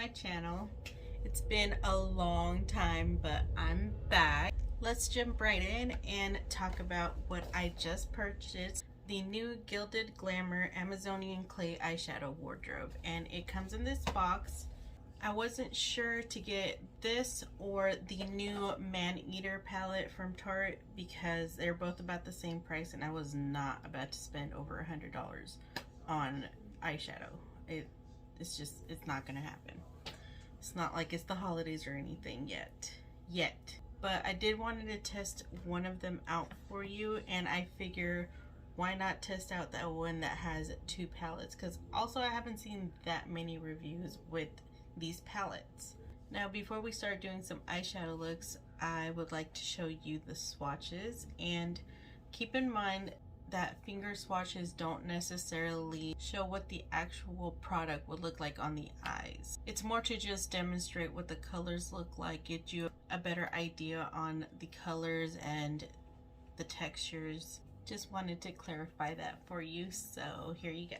my channel. It's been a long time, but I'm back. Let's jump right in and talk about what I just purchased. The new Gilded Glamour Amazonian Clay Eyeshadow Wardrobe, and it comes in this box. I wasn't sure to get this or the new Man Eater palette from Tarte because they're both about the same price, and I was not about to spend over $100 on eyeshadow. It's not gonna happen. It's not like it's the holidays or anything yet. But I did wanted to test one of them out for you, and I figure why not test out that one that has two palettes, because also I haven't seen that many reviews with these palettes. Now before we start doing some eyeshadow looks, I would like to show you the swatches, and keep in mind that finger swatches don't necessarily show what the actual product would look like on the eyes. It's more to just demonstrate what the colors look like, get you a better idea on the colors and the textures. Just wanted to clarify that for you, so here you go.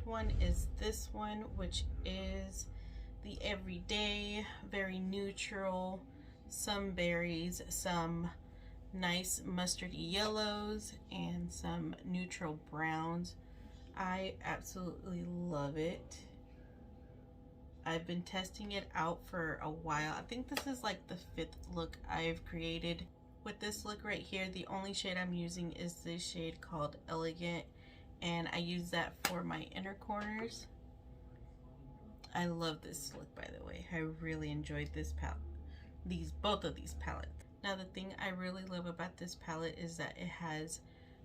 gilded one is this one, which is the everyday, very neutral, some berries, some nice mustardy yellows, and some neutral browns. I absolutely love it. I've been testing it out for a while. I think this is like the 5th look I've created. With this look right here, the only shade I'm using is this shade called Elegant, and I use that for my inner corners. I love this look, by the way. I really enjoyed this palette. Both of these palettes. Now the thing I really love about this palette is that it has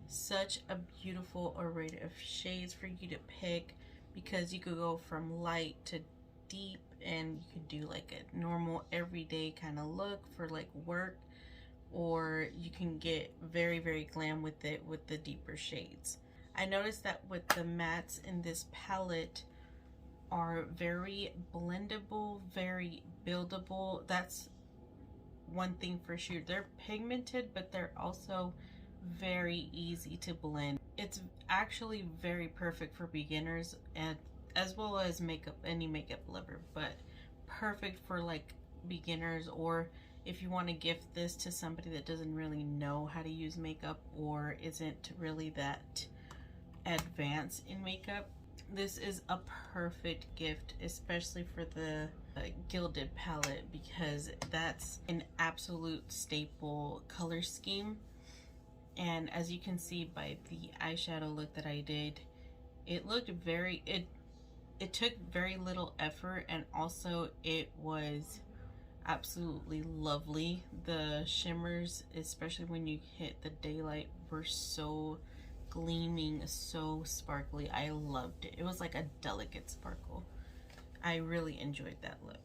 such a beautiful array of shades for you to pick, because you could go from light to deep, and you could do like a normal everyday kind of look for like work, or you can get very, very glam with it with the deeper shades. I noticed that with the mattes in this palette are very blendable, very buildable. That's one thing for sure. They're pigmented, but they're also very easy to blend. It's actually very perfect for beginners, and as well as any makeup lover, but perfect for like beginners, or if you want to gift this to somebody that doesn't really know how to use makeup or isn't really that advanced in makeup. This is a perfect gift, especially for the gilded palette, because that's an absolute staple color scheme. And as you can see by the eyeshadow look that I did, it looked very, it took very little effort, and also it was absolutely lovely. The shimmers, especially when you hit the daylight, were so gleaming, so sparkly. I loved it. It was like a delicate sparkle. I really enjoyed that look.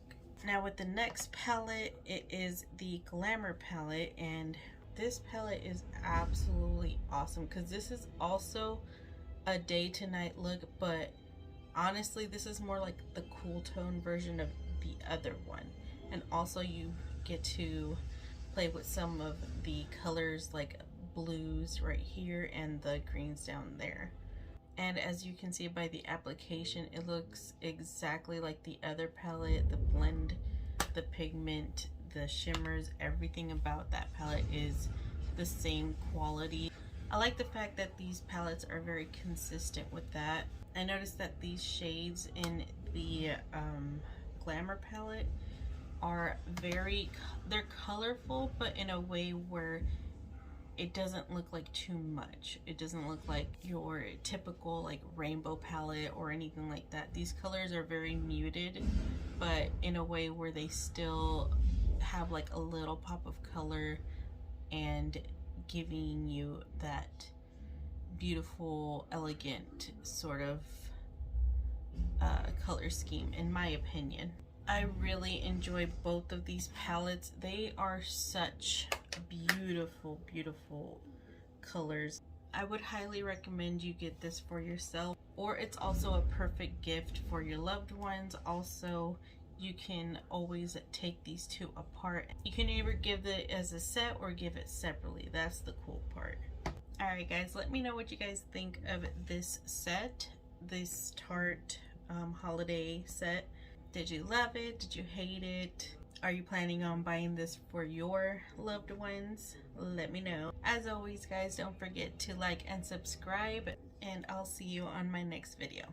Now with the next palette, it is the Glamour palette, and this palette is absolutely awesome because this is also a day to night look, but honestly this is more like the cool tone version of the other one. And also you get to play with some of the colors like blues right here and the greens down there. And as you can see by the application, it looks exactly like the other palette. The blend, the pigment, the shimmers, everything about that palette is the same quality. I like the fact that these palettes are very consistent with that. I noticed that these shades in the Glamour palette are they're colorful, but in a way where it doesn't look like too much. It doesn't look like your typical like rainbow palette or anything like that. These colors are very muted, but in a way where they still have like a little pop of color and giving you that beautiful, elegant sort of color scheme, in my opinion. I really enjoy both of these palettes. They are such beautiful, beautiful colors. I would highly recommend you get this for yourself, or it's also a perfect gift for your loved ones. Also, you can always take these two apart. You can either give it as a set or give it separately. That's the cool part. Alright guys, let me know what you guys think of this set, this Tarte holiday set. Did you love it? Did you hate it? Are you planning on buying this for your loved ones? Let me know. As always guys, don't forget to like and subscribe, and I'll see you on my next video.